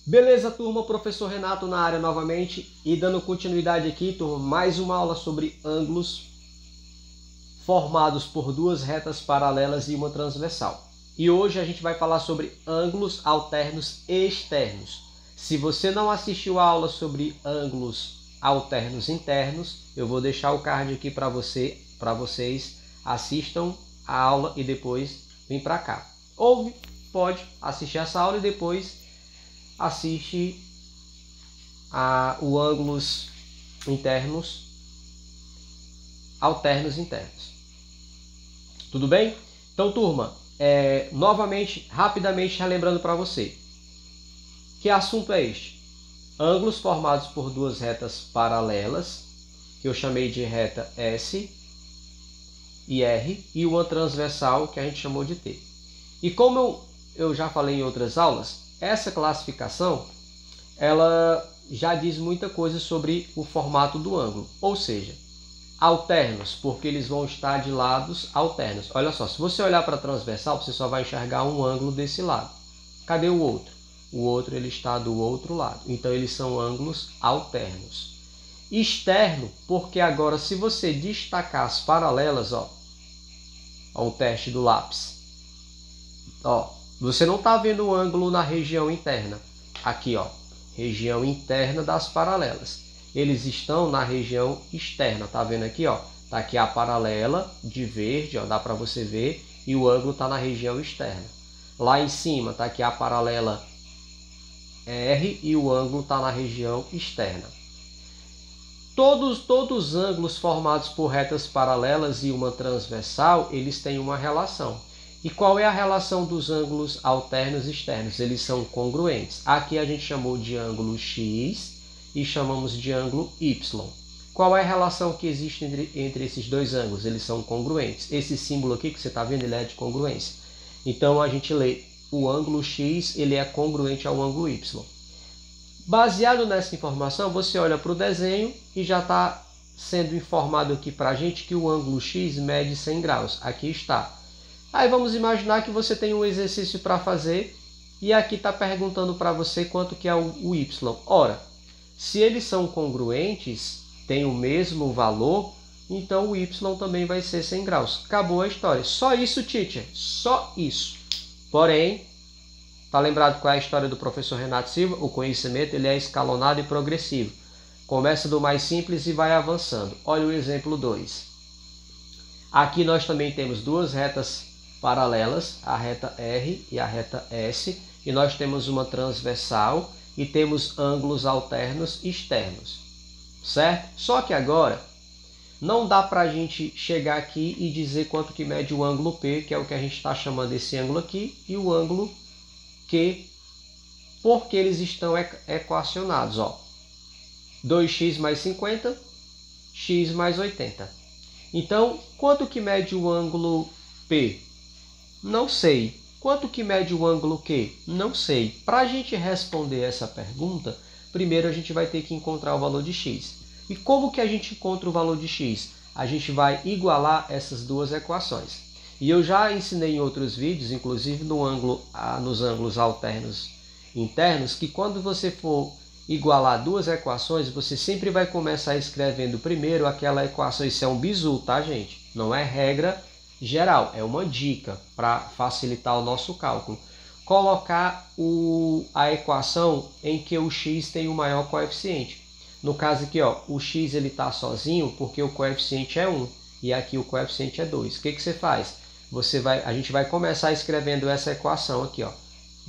Beleza, turma? Professor Renato na área novamente e dando continuidade aqui, turma, mais uma aula sobre ângulos formados por duas retas paralelas e uma transversal. E hoje a gente vai falar sobre ângulos alternos externos. Se você não assistiu a aula sobre ângulos alternos internos, eu vou deixar o card aqui para vocês assistam a aula e depois vem para cá. Ou pode assistir essa aula e depois assiste o ângulos internos, alternos internos. Tudo bem? Então, turma, novamente, rapidamente relembrando para você. Que assunto é este? Ângulos formados por duas retas paralelas, que eu chamei de reta S e R, e uma transversal, que a gente chamou de T. E como eu já falei em outras aulas, essa classificação, ela já diz muita coisa sobre o formato do ângulo, ou seja, alternos, porque eles vão estar de lados alternos. Olha só, se você olhar para a transversal, você só vai enxergar um ângulo desse lado. Cadê o outro? O outro ele está do outro lado. Então eles são ângulos alternos. Externo, porque agora se você destacar as paralelas, ó o teste do lápis. Você não está vendo o ângulo na região interna. Aqui, região interna das paralelas. Eles estão na região externa. Tá vendo aqui, Tá aqui a paralela de verde, dá para você ver, e o ângulo está na região externa. Lá em cima tá aqui a paralela R e o ângulo está na região externa. Todos os ângulos formados por retas paralelas e uma transversal, eles têm uma relação. E qual é a relação dos ângulos alternos externos? Eles são congruentes. Aqui a gente chamou de ângulo X e chamamos de ângulo Y. Qual é a relação que existe entre esses dois ângulos? Eles são congruentes. Esse símbolo aqui que você está vendo, ele é de congruência. Então a gente lê o ângulo X, ele é congruente ao ângulo Y. Baseado nessa informação, você olha para o desenho e já está sendo informado aqui para a gente que o ângulo X mede 100 graus. Aqui está. Aí vamos imaginar que você tem um exercício para fazer e aqui está perguntando para você quanto que é o Y. Ora, se eles são congruentes, tem o mesmo valor, então o Y também vai ser 100 graus. Acabou a história. Só isso, teacher. Só isso. Porém, tá lembrado qual é a história do professor Renato Silva? O conhecimento ele é escalonado e progressivo. Começa do mais simples e vai avançando. Olha o exemplo 2. Aqui nós também temos duas retas paralelas, a reta R e a reta S, e nós temos uma transversal e temos ângulos alternos externos, certo? Só que agora não dá para a gente chegar aqui e dizer quanto que mede o ângulo P, que é o que a gente está chamando esse ângulo aqui, e o ângulo Q, porque eles estão equacionados, 2x mais 50, x mais 80. Então, quanto que mede o ângulo P? Não sei. Quanto que mede o ângulo Q? Não sei. Para a gente responder essa pergunta, primeiro a gente vai ter que encontrar o valor de x. E como que a gente encontra o valor de x? A gente vai igualar essas duas equações. E eu já ensinei em outros vídeos, inclusive nos ângulos alternos internos, que quando você for igualar duas equações, você sempre vai começar escrevendo primeiro aquela equação. Isso é um bizu, tá, gente? Não é regra geral, é uma dica para facilitar o nosso cálculo. Colocar a equação em que o x tem o maior coeficiente. No caso aqui, o x ele está sozinho porque o coeficiente é 1 e aqui o coeficiente é 2. O que você faz? A gente vai começar escrevendo essa equação aqui,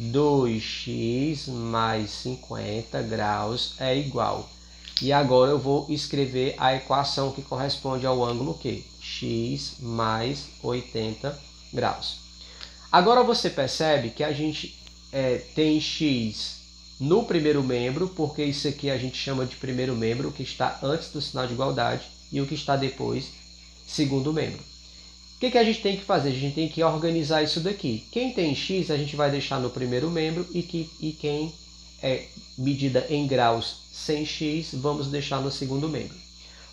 2x mais 50 graus é igual. E agora eu vou escrever a equação que corresponde ao ângulo Q, x mais 80 graus. Agora você percebe que a gente tem x no primeiro membro, porque isso aqui a gente chama de primeiro membro, o que está antes do sinal de igualdade, e o que está depois, segundo membro. O que a gente tem que fazer? A gente tem que organizar isso daqui. Quem tem x, a gente vai deixar no primeiro membro, e quem é medida em graus sem x, vamos deixar no segundo membro.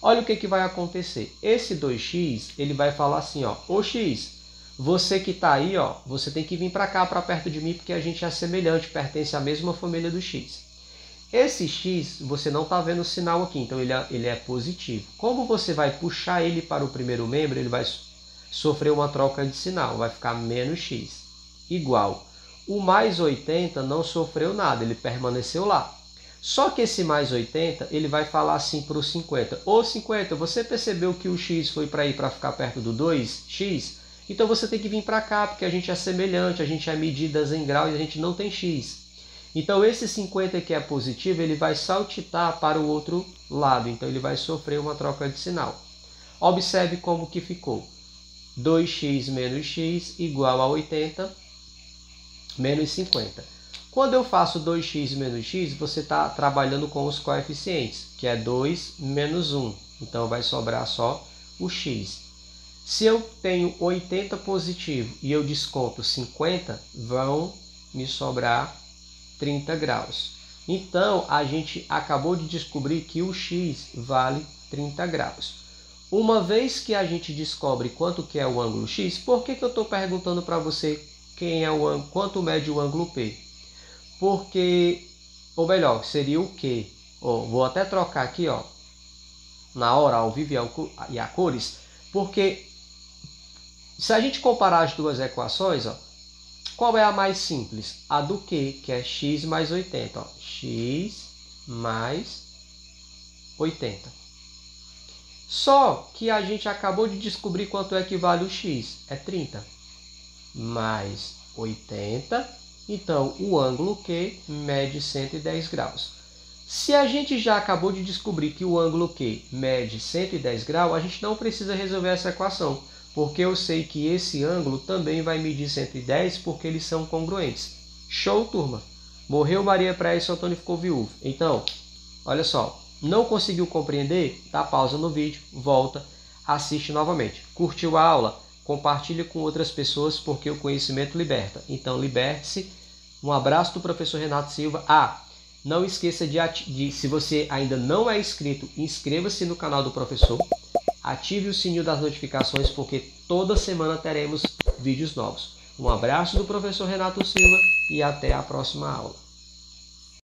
Olha o que vai acontecer. Esse 2x, ele vai falar assim, ô x, Você que está aí, ó, você tem que vir para cá, para perto de mim, porque a gente é semelhante, pertence à mesma família do x. Esse x, você não está vendo o sinal aqui, então ele é positivo. Como você vai puxar ele para o primeiro membro, ele vai sofrer uma troca de sinal, vai ficar menos x, igual. O mais 80 não sofreu nada, ele permaneceu lá. Só que esse mais 80, ele vai falar assim para o 50. Ô 50, você percebeu que o x foi para ir para ficar perto do 2x? Então você tem que vir para cá, porque a gente é semelhante, a gente é medidas em grau e a gente não tem x. Então esse 50 que é positivo, ele vai saltitar para o outro lado, então ele vai sofrer uma troca de sinal. Observe como que ficou. 2x menos x igual a 80 menos 50. Quando eu faço 2x menos x, você está trabalhando com os coeficientes, que é 2 menos 1. Então vai sobrar só o x. Se eu tenho 80 positivo e eu desconto 50, vão me sobrar 30 graus. Então, a gente acabou de descobrir que o x vale 30 graus. Uma vez que a gente descobre quanto que é o ângulo x, por que eu estou perguntando para você quanto mede o ângulo P? Porque, ou melhor, seria o Q. Vou até trocar aqui, ó, na hora, ao vivo e a cores, porque se a gente comparar as duas equações, ó, qual é a mais simples? A do Q, que é x mais 80. Ó. X mais 80. Só que a gente acabou de descobrir quanto é que vale o x. É 30 mais 80. Então, o ângulo Q mede 110 graus. Se a gente já acabou de descobrir que o ângulo Q mede 110 graus, a gente não precisa resolver essa equação, porque eu sei que esse ângulo também vai medir 110 porque eles são congruentes. Show, turma! Morreu Maria Praia e seu Antônio ficou viúvo. Então, olha só, não conseguiu compreender? Dá pausa no vídeo, volta, assiste novamente. Curtiu a aula? Compartilhe com outras pessoas porque o conhecimento liberta. Então, liberte-se. Um abraço do professor Renato Silva. Não esqueça se você ainda não é inscrito, inscreva-se no canal do professor. Ative o sininho das notificações porque toda semana teremos vídeos novos. Um abraço do professor Renato Silva e até a próxima aula.